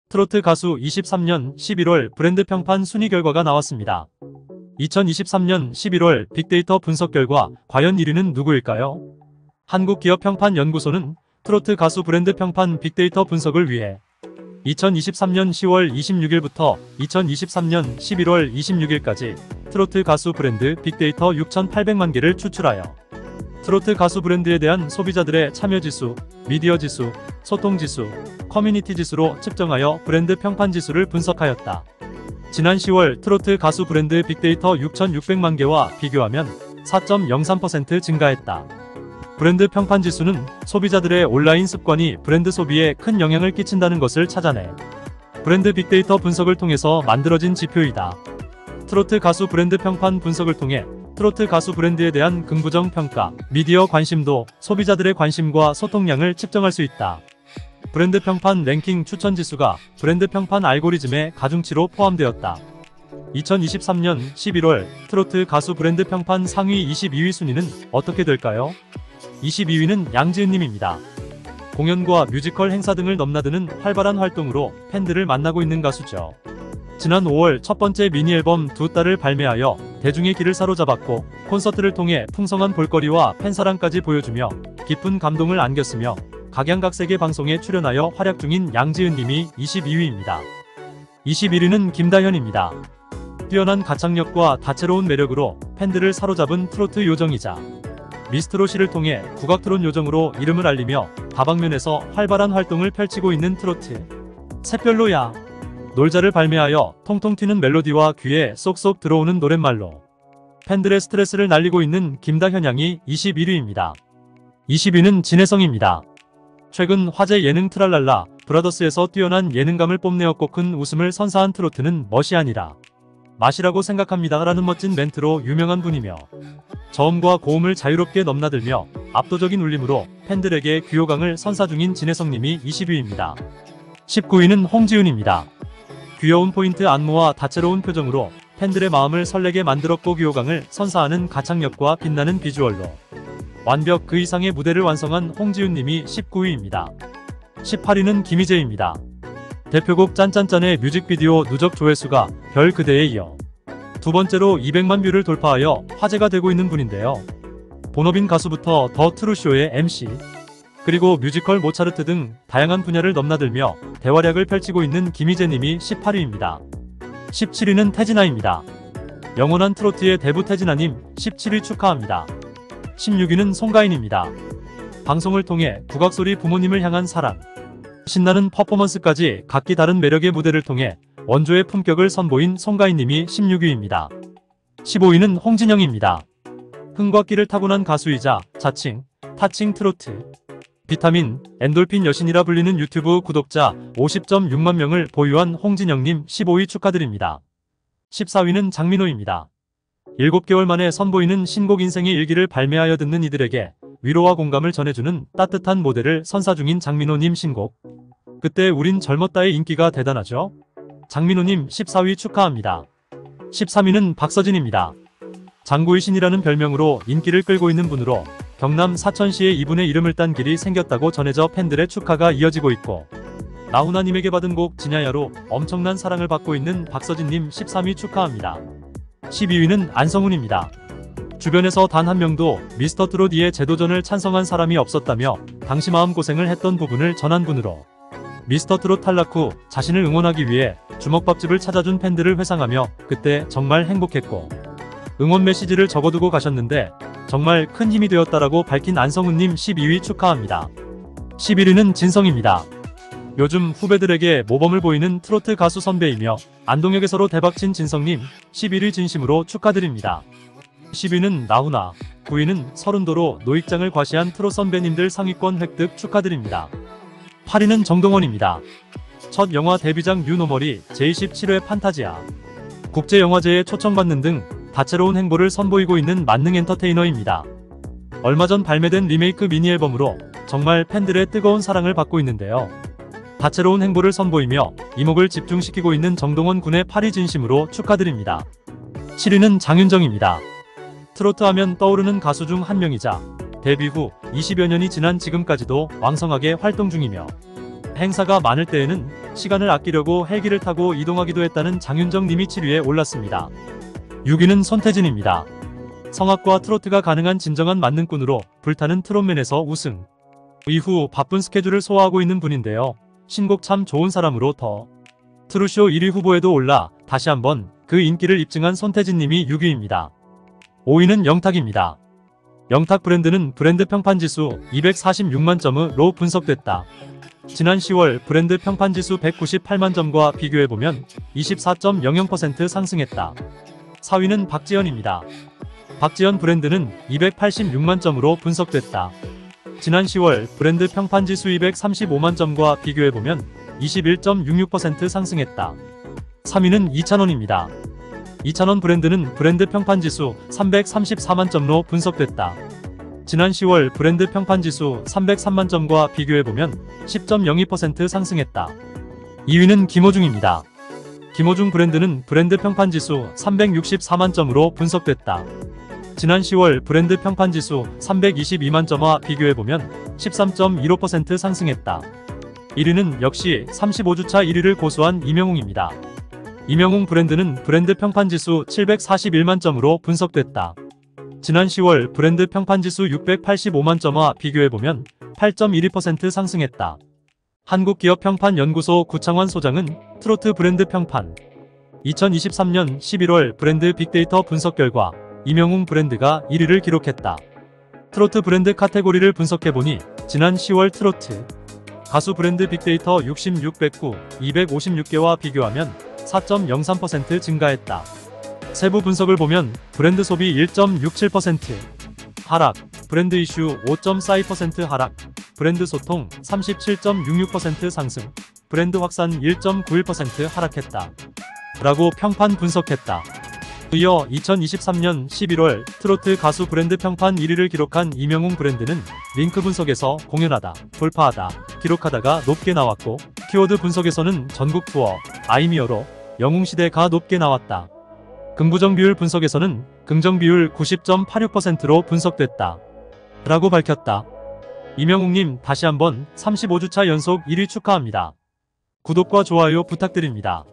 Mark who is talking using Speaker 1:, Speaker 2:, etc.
Speaker 1: 트로트 가수 23년 11월 브랜드 평판 순위 결과가 나왔습니다. 2023년 11월 빅데이터 분석 결과 과연 1위는 누구일까요? 한국기업평판연구소는 트로트 가수 브랜드 평판 빅데이터 분석을 위해 2023년 10월 26일부터 2023년 11월 26일까지 트로트 가수 브랜드 빅데이터 6,800만 개를 추출하여 트로트 가수 브랜드에 대한 소비자들의 참여지수, 미디어지수, 소통지수, 커뮤니티지수로 측정하여 브랜드 평판지수를 분석하였다. 지난 10월 트로트 가수 브랜드 빅데이터 6,600만 개와 비교하면 4.03% 증가했다. 브랜드 평판지수는 소비자들의 온라인 습관이 브랜드 소비에 큰 영향을 끼친다는 것을 찾아내 브랜드 빅데이터 분석을 통해서 만들어진 지표이다. 트로트 가수 브랜드 평판 분석을 통해 트로트 가수 브랜드에 대한 긍부정 평가, 미디어 관심도, 소비자들의 관심과 소통량을 측정할 수 있다. 브랜드 평판 랭킹 추천 지수가 브랜드 평판 알고리즘의 가중치로 포함되었다. 2023년 11월 트로트 가수 브랜드 평판 상위 22위 순위는 어떻게 될까요? 22위는 양지은님입니다. 공연과 뮤지컬 행사 등을 넘나드는 활발한 활동으로 팬들을 만나고 있는 가수죠. 지난 5월 첫 번째 미니앨범 두 딸을 발매하여 대중의 귀를 사로잡았고 콘서트를 통해 풍성한 볼거리와 팬사랑까지 보여주며 깊은 감동을 안겼으며 각양각색의 방송에 출연하여 활약 중인 양지은님이 22위입니다. 21위는 김다현입니다. 뛰어난 가창력과 다채로운 매력으로 팬들을 사로잡은 트로트 요정이자 미스트롯이를 통해 국악트롯 요정으로 이름을 알리며 다방면에서 활발한 활동을 펼치고 있는 트로트 샛별로야 놀자를 발매하여 통통 튀는 멜로디와 귀에 쏙쏙 들어오는 노랫말로 팬들의 스트레스를 날리고 있는 김다현 양이 21위입니다. 20위는 진혜성입니다. 최근 화제 예능 트랄랄라 브라더스에서 뛰어난 예능감을 뽐내었고 큰 웃음을 선사한 트로트는 멋이 아니라 맛이라고 생각합니다 라는 멋진 멘트로 유명한 분이며 저음과 고음을 자유롭게 넘나들며 압도적인 울림으로 팬들에게 귀요강을 선사 중인 진혜성님이 20위입니다. 19위는 홍지은입니다. 귀여운 포인트 안무와 다채로운 표정으로 팬들의 마음을 설레게 만들었고 귀요강을 선사하는 가창력과 빛나는 비주얼로 완벽 그 이상의 무대를 완성한 홍지은님이 19위입니다. 18위는 김희재입니다. 대표곡 짠짠짠의 뮤직비디오 누적 조회수가 별 그대에 이어 두 번째로 200만 뷰를 돌파하여 화제가 되고 있는 분인데요. 본업인 가수부터 더 트루쇼의 MC, 그리고 뮤지컬 모차르트 등 다양한 분야를 넘나들며 대활약을 펼치고 있는 김희재님이 18위입니다. 17위는 태진아입니다. 영원한 트로트의 대부 태진아님 17위 축하합니다. 16위는 송가인입니다. 방송을 통해 국악소리 부모님을 향한 사랑, 신나는 퍼포먼스까지 각기 다른 매력의 무대를 통해 원조의 품격을 선보인 송가인님이 16위입니다. 15위는 홍진영입니다. 흥과 끼를 타고난 가수이자 자칭, 타칭 트로트, 비타민, 엔돌핀 여신이라 불리는 유튜브 구독자 50.6만 명을 보유한 홍진영님 15위 축하드립니다. 14위는 장민호입니다. 7개월 만에 선보이는 신곡 인생의 일기를 발매하여 듣는 이들에게 위로와 공감을 전해주는 따뜻한 모델을 선사 중인 장민호님 신곡 그때 우린 젊었다의 인기가 대단하죠. 장민호님 14위 축하합니다. 13위는 박서진입니다. 장구의 신이라는 별명으로 인기를 끌고 있는 분으로 경남 사천시에 이분의 이름을 딴 길이 생겼다고 전해져 팬들의 축하가 이어지고 있고 나훈아님에게 받은 곡 지냐야로 엄청난 사랑을 받고 있는 박서진님 13위 축하합니다. 12위는 안성훈입니다. 주변에서 단 한 명도 미스터트롯2의 재도전을 찬성한 사람이 없었다며 당시 마음고생을 했던 부분을 전한 분으로 미스터트롯 탈락 후 자신을 응원하기 위해 주먹밥집을 찾아준 팬들을 회상하며 그때 정말 행복했고 응원 메시지를 적어두고 가셨는데 정말 큰 힘이 되었다라고 밝힌 안성훈님 12위 축하합니다. 11위는 진성입니다. 요즘 후배들에게 모범을 보이는 트로트 가수 선배이며 안동역에서로 대박친 진성님 11위 진심으로 축하드립니다. 10위는 나훈아, 9위는 서른도로 노익장을 과시한 트롯 선배님들 상위권 획득 축하드립니다. 8위는 정동원입니다. 첫 영화 데뷔작 뉴노멀이 제27회 판타지아 국제영화제에 초청받는 등 다채로운 행보를 선보이고 있는 만능 엔터테이너입니다. 얼마 전 발매된 리메이크 미니앨범으로 정말 팬들의 뜨거운 사랑을 받고 있는데요. 다채로운 행보를 선보이며 이목을 집중시키고 있는 정동원 군의 8위 진심으로 축하드립니다. 7위는 장윤정입니다. 트로트 하면 떠오르는 가수 중 한 명이자 데뷔 후 20여 년이 지난 지금까지도 왕성하게 활동 중이며 행사가 많을 때에는 시간을 아끼려고 헬기를 타고 이동하기도 했다는 장윤정 님이 7위에 올랐습니다. 6위는 손태진입니다. 성악과 트로트가 가능한 진정한 만능꾼으로 불타는 트롯맨에서 우승. 이후 바쁜 스케줄을 소화하고 있는 분인데요. 신곡 참 좋은 사람으로 더 트롯쇼 1위 후보에도 올라 다시 한번 그 인기를 입증한 손태진 님이 6위입니다. 5위는 영탁입니다. 영탁 브랜드는 브랜드 평판지수 246만 점으로 분석됐다. 지난 10월 브랜드 평판지수 198만 점과 비교해보면 24.00% 상승했다. 4위는 박지현입니다. 박지현 브랜드는 286만 점으로 분석됐다. 지난 10월 브랜드 평판지수 235만 점과 비교해보면 21.66% 상승했다. 3위는 이찬원입니다. 이찬원 브랜드는 브랜드 평판지수 334만 점로 분석됐다. 지난 10월 브랜드 평판지수 303만 점과 비교해보면 10.02% 상승했다. 2위는 김호중입니다. 김호중 브랜드는 브랜드 평판지수 364만 점으로 분석됐다. 지난 10월 브랜드 평판지수 322만 점과 비교해보면 13.15% 상승했다. 1위는 역시 35주차 1위를 고수한 이명웅입니다. 이명웅 브랜드는 브랜드 평판지수 741만 점으로 분석됐다. 지난 10월 브랜드 평판지수 685만 점과 비교해보면 8.12% 상승했다. 한국기업평판연구소 구창환 소장은 트로트 브랜드 평판 2023년 11월 브랜드 빅데이터 분석 결과 이명웅 브랜드가 1위를 기록했다. 트로트 브랜드 카테고리를 분석해보니 지난 10월 트로트 가수 브랜드 빅데이터 66, 109, 256개와 비교하면 4.03% 증가했다. 세부 분석을 보면 브랜드 소비 1.67% 하락, 브랜드 이슈 5.42% 하락, 브랜드 소통 37.66% 상승, 브랜드 확산 1.91% 하락했다. 라고 평판 분석했다. 이어 2023년 11월 트로트 가수 브랜드 평판 1위를 기록한 이명웅 브랜드는 링크 분석에서 공연하다, 돌파하다, 기록하다가 높게 나왔고 키워드 분석에서는 전국 투어, 아이미어로 영웅시대가 높게 나왔다. 긍부정 비율 분석에서는 긍정 비율 90.86%로 분석됐다. 라고 밝혔다. 이명웅님 다시 한번 35주차 연속 1위 축하합니다. 구독과 좋아요 부탁드립니다.